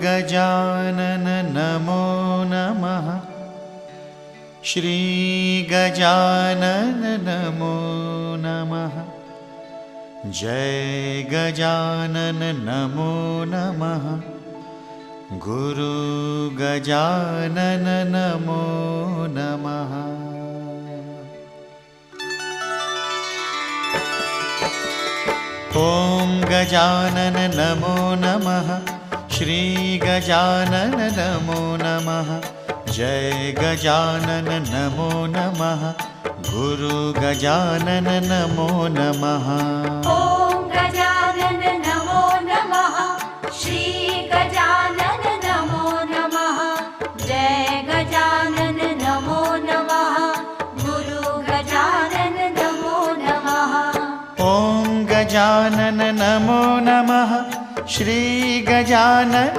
गजानन नमो नमः। श्री गजानन नमो नमः। जय गजानन नमो नमः। गुरु गजानन नमो नमः। ॐ गजानन नमो नमः। श्री गजानन नमो नमः। जय गजानन नमो नमः। गुरु गजानन नमो नमः। ॐ गजानन नमो नमः। श्री गजानन नमो नमः। जय गजानन नमो नमः। गुरु गजानन नमो नमः। ॐ गजानन नमो नमः। श्री गजानन